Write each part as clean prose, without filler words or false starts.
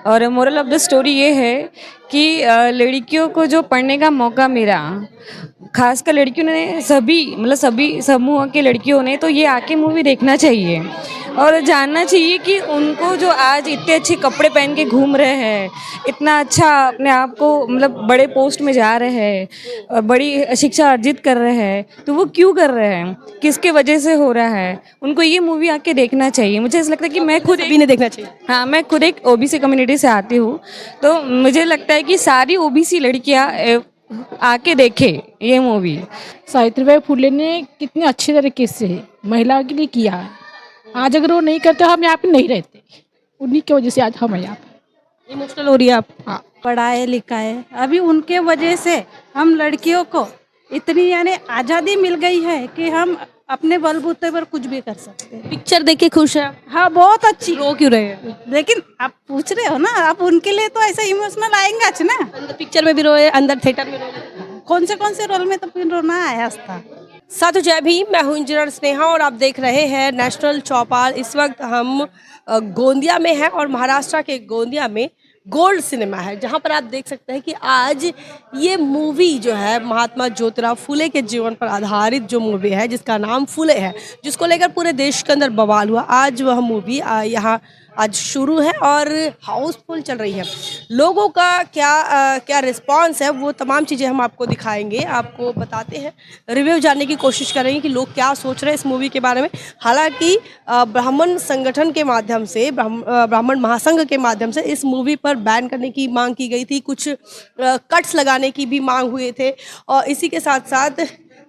और moral of the story ये है कि लड़कियों को जो पढ़ने का मौका मिला, खासकर लड़कियों ने सभी समूह के लड़कियों ने तो ये आके मूवी देखना चाहिए और जानना चाहिए कि उनको जो आज इतने अच्छे कपड़े पहन के घूम रहे हैं, इतना अच्छा अपने आप को बड़े पोस्ट में जा रहे हैं और बड़ी शिक्षा अर्जित कर रहे हैं, तो वो क्यों कर रहे हैं, किसके वजह से हो रहा है, उनको ये मूवी आके देखना चाहिए। मुझे ऐसा लगता है कि मैं खुद सभी ने देखना चाहिए। हाँ, मैं खुद एक ओबीसी कम्युनिटी से आती हूँ, तो मुझे लगता है कि सारी ओबीसी लड़कियाँ आके देखे ये मूवी। सावित्रीबाई फुले ने कितने अच्छे तरीके से महिला के लिए किया है। आज अगर वो नहीं करते हम यहाँ पे नहीं रहते, उन्हीं की वजह से आज हम यहाँ पे। इमोशनल हो रही है आप? हाँ, पढ़ाए लिखाए अभी उनके वजह से हम लड़कियों को इतनी यानी आज़ादी मिल गई है कि हम अपने बलबूते पर कुछ भी कर सकते हैं। पिक्चर देख के खुश है आप? हाँ, बहुत अच्छी। रो क्यों रहे हैं? लेकिन आप पूछ रहे हो ना, आप उनके लिए तो ऐसा इमोशनल आएंगा ना। अंदर पिक्चर में भी रोए, अंदर थिएटर में रोए? कौन से रोल में तो फिर रोना आया था। साथो जय भीम, मैं हूं इंजीनियर स्नेहा और आप देख रहे हैं नेशनल चौपाल। इस वक्त हम गोंदिया में हैं और महाराष्ट्र के गोंदिया में गोल्ड सिनेमा है, जहां पर आप देख सकते हैं कि आज ये मूवी जो है महात्मा ज्योतिराव फुले के जीवन पर आधारित जो मूवी है, जिसका नाम फुले है, जिसको लेकर पूरे देश के अंदर बवाल हुआ, आज वह मूवी यहाँ आज शुरू है और हाउसफुल चल रही है। लोगों का क्या रिस्पांस है, वो तमाम चीज़ें हम आपको दिखाएंगे, आपको बताते हैं, रिव्यू जानने की कोशिश करेंगे कि लोग क्या सोच रहे हैं इस मूवी के बारे में। हालांकि ब्राह्मण संगठन के माध्यम से, ब्राह्मण महासंघ के माध्यम से इस मूवी पर बैन करने की मांग की गई थी, कुछ कट्स लगाने की भी मांग हुए थे और इसी के साथ साथ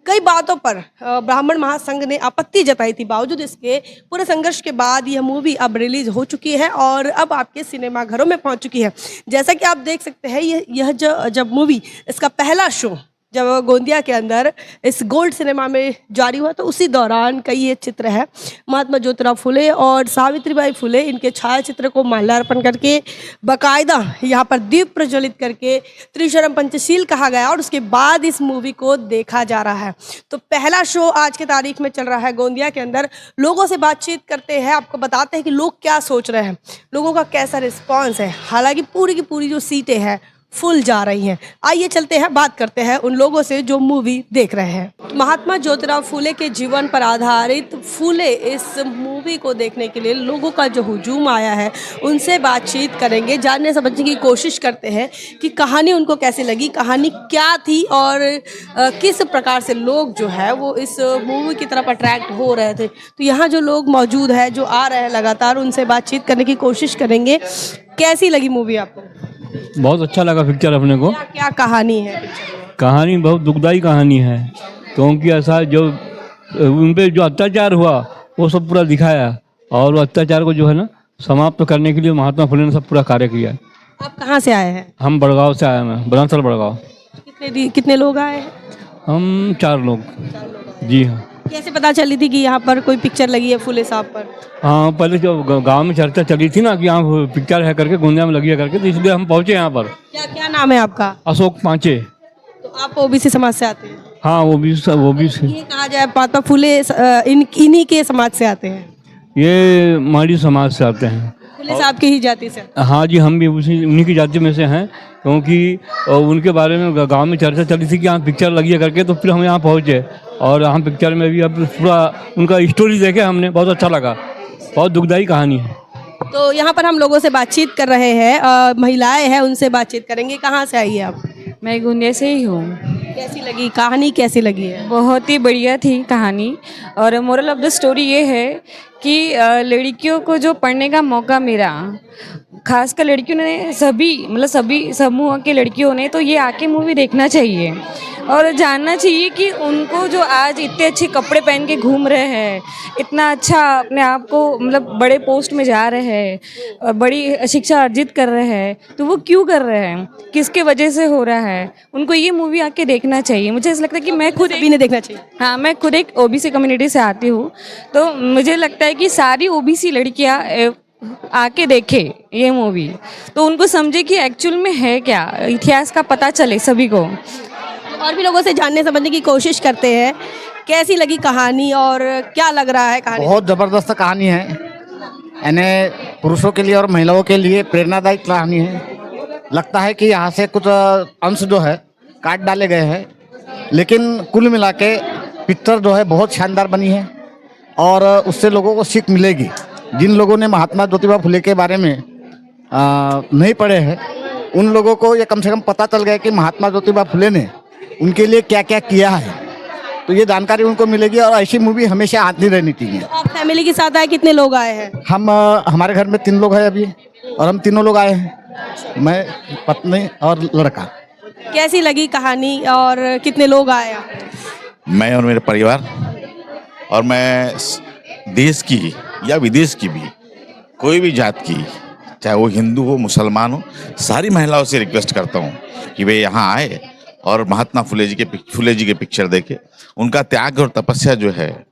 कई बातों पर ब्राह्मण महासंघ ने आपत्ति जताई थी। बावजूद इसके पूरे संघर्ष के बाद यह मूवी अब रिलीज हो चुकी है और अब आपके सिनेमा घरों में पहुंच चुकी है। जैसा कि आप देख सकते हैं, यह जब मूवी इसका पहला शो जब गोंदिया के अंदर इस गोल्ड सिनेमा में जारी हुआ, तो उसी दौरान कई ये चित्र है महात्मा ज्योतिराव फुले और सावित्रीबाई फुले, इनके छायाचित्र को माल्यार्पण करके बाकायदा यहाँ पर दीप प्रज्वलित करके त्रिशरम पंचशील कहा गया और उसके बाद इस मूवी को देखा जा रहा है। तो पहला शो आज के तारीख में चल रहा है गोंदिया के अंदर। लोगों से बातचीत करते हैं, आपको बताते हैं कि लोग क्या सोच रहे हैं, लोगों का कैसा रिस्पॉन्स है। हालांकि पूरी की पूरी जो सीटें हैं फुल जा रही हैं। आइए चलते हैं, बात करते हैं उन लोगों से जो मूवी देख रहे हैं। महात्मा ज्योतिराव फुले के जीवन पर आधारित फुले इस मूवी को देखने के लिए लोगों का जो हुजूम आया है, उनसे बातचीत करेंगे, जानने समझने की कोशिश करते हैं कि कहानी उनको कैसी लगी, कहानी क्या थी और किस प्रकार से लोग जो है वो इस मूवी की तरफ अट्रैक्ट हो रहे थे। तो यहाँ जो लोग मौजूद है, जो आ रहे हैं लगातार, उनसे बातचीत करने की कोशिश करेंगे। कैसी लगी मूवी आपको? बहुत अच्छा लगा पिक्चर अपने को। क्या कहानी है? कहानी बहुत दुखदाई कहानी है, क्योंकि ऐसा जो उन पे जो अत्याचार हुआ वो सब पूरा दिखाया और वो अत्याचार को जो है ना समाप्त करने के लिए महात्मा फुले ने सब पूरा कार्य किया। आप कहाँ से आए हैं? हम बड़गांव से आए हैं, बनासर बड़गांव। कितने लोग आए हैं? हम 4 लोग। जी हाँ। कैसे पता चली थी कि यहाँ पर कोई पिक्चर लगी है फुले साहब पर? हाँ, पहले जो गांव में चर्चा चली थी ना कि यहाँ पिक्चर है करके, गोंदिया में लगी है करके, तो इसलिए हम पहुँचे यहाँ पर। क्या नाम है आपका? अशोक पांचे। तो आप ओबीसी समाज से आते हैं? हाँ, वो भी ये कहा जाए महात्मा फुले इन्हीं के समाज से आते हैं? ये माड़ी समाज से आते हैं। फुले साहब की ही जाति से? हाँ जी, हम भी उन्हीं की जाति में से हैं, क्योंकि उनके बारे में गांव में चर्चा चली थी कि यहाँ पिक्चर लगी है करके, तो फिर हम यहाँ पहुँचे और हम पिक्चर में भी अब पूरा उनका स्टोरी देखे हमने, बहुत अच्छा लगा। बहुत दुखदाई कहानी है। तो यहाँ पर हम लोगों से बातचीत कर रहे हैं, महिलाएं हैं, उनसे बातचीत करेंगे। कहाँ से आई है आप? मैं गोंदिया से ही हूँ। कैसी लगी कहानी, कैसी लगी है? बहुत ही बढ़िया थी कहानी और मोरल ऑफ द स्टोरी ये है कि लड़कियों को जो पढ़ने का मौका मिला, खासकर लड़कियों ने सभी समूह के लड़कियों ने तो ये आके मूवी देखना चाहिए और जानना चाहिए कि उनको जो आज इतने अच्छे कपड़े पहन के घूम रहे हैं, इतना अच्छा अपने आप को बड़े पोस्ट में जा रहे हैं और बड़ी शिक्षा अर्जित कर रहे हैं, तो वो क्यों कर रहे हैं, किसके वजह से हो रहा है, उनको ये मूवी आके देखना चाहिए। मुझे ऐसा लगता है कि मैं खुद सभी ने देखना चाहिए। हाँ, मैं खुद एक ओबीसी कम्युनिटी से आती हूँ, तो मुझे लगता है कि सारी ओबीसी लड़कियाँ आके देखे ये मूवी, तो उनको समझे कि एक्चुअल में है क्या, इतिहास का पता चले सभी को। और भी लोगों से जानने समझने की कोशिश करते हैं, कैसी लगी कहानी और क्या लग रहा है कहानी? बहुत ज़बरदस्त कहानी है यानी पुरुषों के लिए और महिलाओं के लिए प्रेरणादायक कहानी है। लगता है कि यहाँ से कुछ अंश जो है काट डाले गए हैं, लेकिन कुल मिला के पिक्चर जो है बहुत शानदार बनी है और उससे लोगों को सीख मिलेगी। जिन लोगों ने महात्मा ज्योतिबा फुले के बारे में नहीं पढ़े हैं, उन लोगों को ये कम से कम पता चल गया कि महात्मा ज्योतिबा फुले ने उनके लिए क्या क्या किया है, तो ये जानकारी उनको मिलेगी। और ऐसी मूवी हमेशा आती रहनी चाहिए। आप फैमिली के साथ आए, कितने लोग आए हैं? हम हमारे घर में 3 लोग हैं अभी, और हम तीनों लोग आए हैं, मैं, पत्नी और लड़का। कैसी लगी कहानी और कितने लोग आए आप? मैं और मेरे परिवार, और मैं देश की या विदेश की भी कोई भी जात की, चाहे वो हिंदू हो मुसलमान हो, सारी महिलाओं से रिक्वेस्ट करता हूँ कि वे यहाँ आए और महात्मा फुले जी के पिक्चर देखे। उनका त्याग और तपस्या जो है,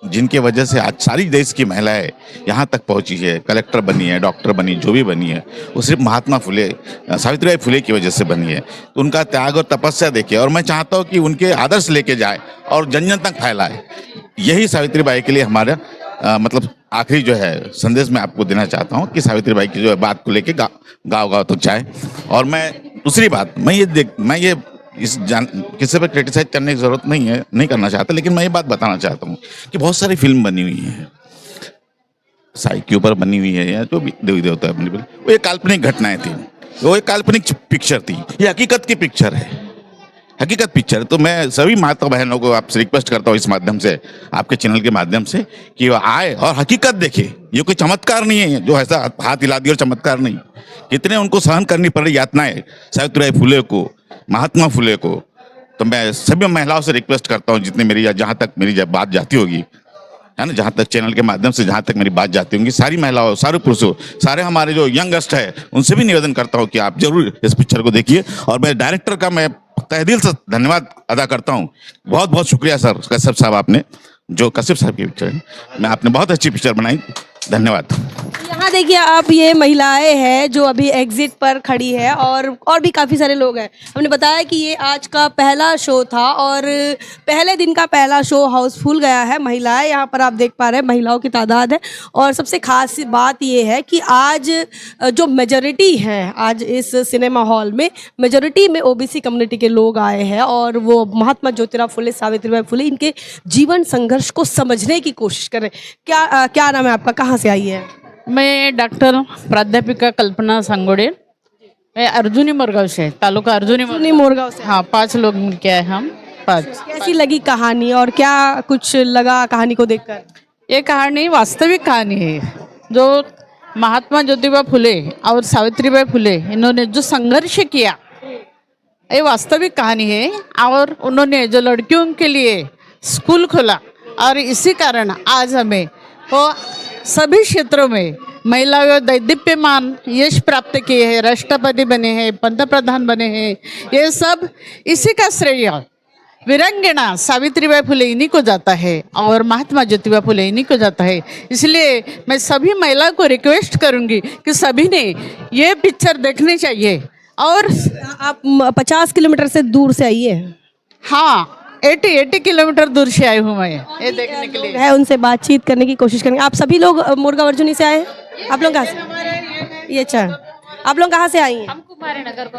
जिनके वजह से आज सारी देश की महिलाएं यहाँ तक पहुँची है, कलेक्टर बनी है, डॉक्टर बनी, जो भी बनी है, वो सिर्फ महात्मा फुले, सावित्रीबाई फुले की वजह से बनी है। तो उनका त्याग और तपस्या देखे, और मैं चाहता हूँ कि उनके आदर्श लेके जाए और जन जन तक फैलाए। यही सावित्रीबाई के लिए हमारा मतलब आखिरी जो है संदेश मैं आपको देना चाहता हूँ कि सावित्रीबाई की जो है बात को लेके गाँव तक जाए। और मैं दूसरी बात, मैं ये इस किसी पर क्रिटिसाइज करने की जरूरत नहीं है, नहीं करना चाहता, लेकिन मैं ये बात बताना चाहता हूँ कि बहुत सारी फिल्म बनी हुई है, साई के ऊपर बनी हुई है या जो भी देवी देवता बनी, वो एक काल्पनिक घटनाएं थी, वो एक काल्पनिक पिक्चर थी। ये हकीकत की पिक्चर है, हकीकत पिक्चर। तो मैं सभी माता बहनों को आपसे रिक्वेस्ट करता हूँ इस माध्यम से, आपके चैनल के माध्यम से, कि वो आए और हकीकत देखे। ये कोई चमत्कार नहीं है जो ऐसा हाथ हिला दिया और चमत्कार नहीं। कितने उनको सहन करनी पड़ी यातनाएं सावित्रीबाई फुले को, महात्मा फुले को। तो मैं सभी महिलाओं से रिक्वेस्ट करता हूँ, जितने मेरी, जहाँ तक मेरी बात जाती होगी, है ना, जहाँ तक चैनल के माध्यम से जहाँ तक मेरी बात जाती होंगी, सारी महिलाओं, सारे पुरुषों, सारे हमारे जो यंगस्ट है, उनसे भी निवेदन करता हूँ कि आप जरूर इस पिक्चर को देखिए। और मैं डायरेक्टर का मैं तहे दिल से धन्यवाद अदा करता हूँ। बहुत बहुत शुक्रिया सर कश्यप साहब, आपने जो कश्यप साहब की पिक्चर है, मैं आपने बहुत अच्छी पिक्चर बनाई, धन्यवाद। यहाँ देखिए आप, ये महिलाएं हैं जो अभी एग्जिट पर खड़ी है और भी काफ़ी सारे लोग हैं। हमने बताया कि ये आज का पहला शो था और पहले दिन का पहला शो हाउसफुल गया है। महिलाएं यहाँ पर आप देख पा रहे हैं, महिलाओं की तादाद है। और सबसे खास बात ये है कि आज जो मेजॉरिटी है, आज इस सिनेमा हॉल में मेजॉरिटी में ओबीसी कम्युनिटी के लोग आए हैं और वो महात्मा ज्योतिराव फुले, सावित्रीबाई फुले, इनके जीवन संघर्ष को समझने की कोशिश कर रहे हैं। क्या नाम है आपका, कहाँ से आई है? मैं डॉक्टर प्राध्यापिका कल्पना सांगोड़े, मैं अर्जुनी मोरगांव से, तालुका अर्जुनी मोरगांव से। हाँ, 5 लोग मिलके आए हम, 5। कैसी लगी कहानी और क्या कुछ लगा कहानी को देखकर? ये कहानी वास्तविक कहानी है, जो महात्मा ज्योतिबा फुले और सावित्रीबाई फुले इन्होंने जो संघर्ष किया, ये वास्तविक कहानी है। और उन्होंने जो लड़कियों के लिए स्कूल खोला, और इसी कारण आज हमें वो सभी क्षेत्रों में महिलाओं दैदीप्यमान यश प्राप्त किए हैं, राष्ट्रपति बने हैं, पंतप्रधान बने हैं। ये सब इसी का श्रेय वीरांगना सावित्रीबाई फुले इन्हीं को जाता है और महात्मा ज्योतिबा फुले इन्हीं को जाता है। इसलिए मैं सभी महिलाओं को रिक्वेस्ट करूंगी कि सभी ने ये पिक्चर देखनी चाहिए। और आप 50 किलोमीटर से दूर से आई है? हाँ, 80 किलोमीटर दूर से आई हूँ मैं ये देखने के लिए। है, उनसे बातचीत करने की कोशिश करेंगे। आप सभी लोग मुर्गा अर्जुनी से आए हैं? आप लोग कहाँ से? ये अच्छा, आप लोग कहाँ से आई हैं?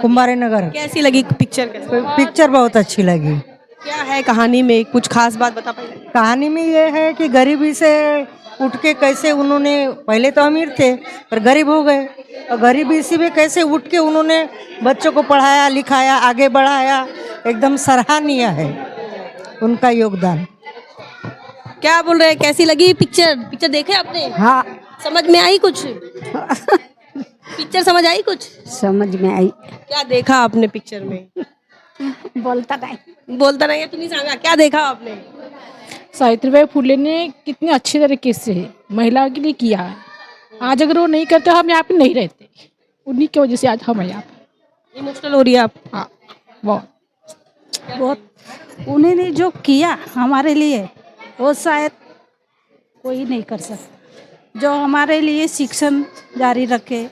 कुमारी नगर। कैसी लगी पिक्चर? पिक्चर बहुत अच्छी लगी। क्या है कहानी में, कुछ खास बात बता पाएंगे? कहानी में ये है कि गरीबी से उठ के कैसे उन्होंने, पहले तो अमीर थे पर गरीब हो गए, और गरीबी से भी कैसे उठ के उन्होंने बच्चों को पढ़ाया लिखाया, आगे बढ़ाया। एकदम सराहनीय है उनका योगदान। क्या बोल रहे हैं, कैसी लगी पिक्चर? पिक्चर देखे आपने? हाँ, समझ में आई कुछ? पिक्चर समझ आई कुछ? समझ में आई। क्या देखा आपने पिक्चर में? बोलता नहीं है, तुम्ही सांगा, क्या देखा आपने? सावित्रीबाई फुले ने कितने अच्छे तरीके से महिलाओं के लिए किया है। आज अगर वो नहीं करते हम यहाँ पे नहीं रहते, उन्हीं की वजह से आज हम यहाँ पे। इमोशनल हो रही है आप? हाँ, बहुत बहुत उन्होंने जो किया हमारे लिए वो शायद कोई नहीं कर सकता। जो हमारे लिए शिक्षण जारी रखे,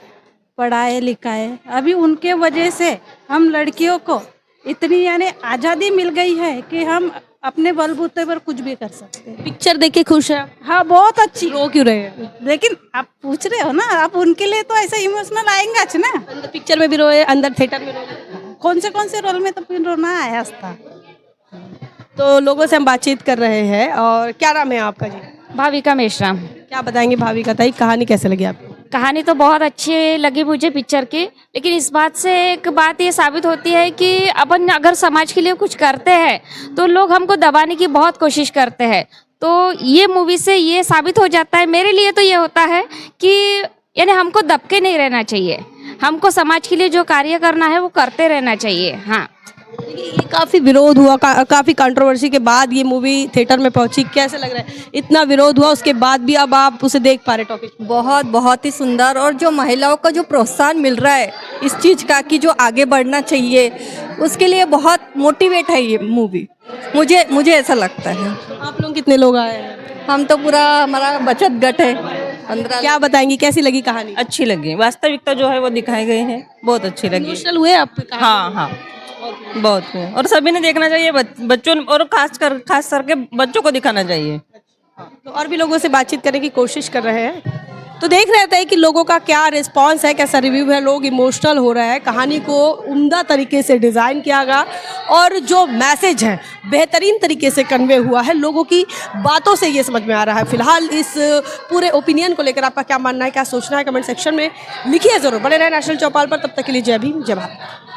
पढ़ाए लिखाए, अभी उनके वजह से हम लड़कियों को इतनी आज़ादी मिल गई है कि हम अपने बलबूते पर कुछ भी कर सकते हैं। पिक्चर देख के खुश है? हाँ बहुत अच्छी। रो क्यों रहे हैं? लेकिन आप पूछ रहे हो ना, आप उनके लिए तो ऐसा इमोशनल आएंगा ना। अंदर पिक्चर में भी रोए, अंदर थिएटर में रोए? कौन से रोल में तो फिर रोना आया था। तो लोगों से हम बातचीत कर रहे हैं। और क्या नाम है आपका जी? भाविका मेश्राम। क्या बताएंगे भाविका ताई, कहानी कैसे लगी आपको? कहानी तो बहुत अच्छी लगी मुझे पिक्चर की, लेकिन इस बात से एक बात ये साबित होती है कि अपन अगर समाज के लिए कुछ करते हैं तो लोग हमको दबाने की बहुत कोशिश करते हैं। तो ये मूवी से ये साबित हो जाता है, मेरे लिए तो ये होता है कि यानी हमको दबके नहीं रहना चाहिए, हमको समाज के लिए जो कार्य करना है वो करते रहना चाहिए। हाँ, ये काफ़ी विरोध हुआ, काफ़ी कंट्रोवर्सी के बाद ये मूवी थिएटर में पहुंची। कैसे लग रहा है? इतना विरोध हुआ उसके बाद भी अब आप उसे देख पा रहे टॉकीज में? बहुत ही सुंदर, और जो महिलाओं का जो प्रोत्साहन मिल रहा है इस चीज़ का कि जो आगे बढ़ना चाहिए, उसके लिए बहुत मोटिवेट है ये मूवी। मुझे ऐसा लगता है। आप लोग कितने लोग आए हैं? हम तो पूरा हमारा बचत गट है 15। क्या बताएंगी, कैसी लगी कहानी? अच्छी लगी, वास्तविकता जो है वो दिखाई गई है, बहुत अच्छी लगी। इमोशनल हुए आप? हाँ हाँ, बहुत हुए। और सभी ने देखना चाहिए, बच्चों और खास करके बच्चों को दिखाना चाहिए। तो और भी लोगों से बातचीत करने की कोशिश कर रहे हैं, तो देख रहे थे कि लोगों का क्या रिस्पांस है, कैसा रिव्यू है। लोग इमोशनल हो रहे हैं, कहानी को उम्दा तरीके से डिज़ाइन किया गया और जो मैसेज है बेहतरीन तरीके से कन्वे हुआ है। लोगों की बातों से ये समझ में आ रहा है। फिलहाल इस पूरे ओपिनियन को लेकर आपका क्या मानना है, क्या सोचना है, कमेंट सेक्शन में लिखिए ज़रूर। बने रहे नेशनल चौपाल पर, तब तक के लिए जय भीम, जय भारत।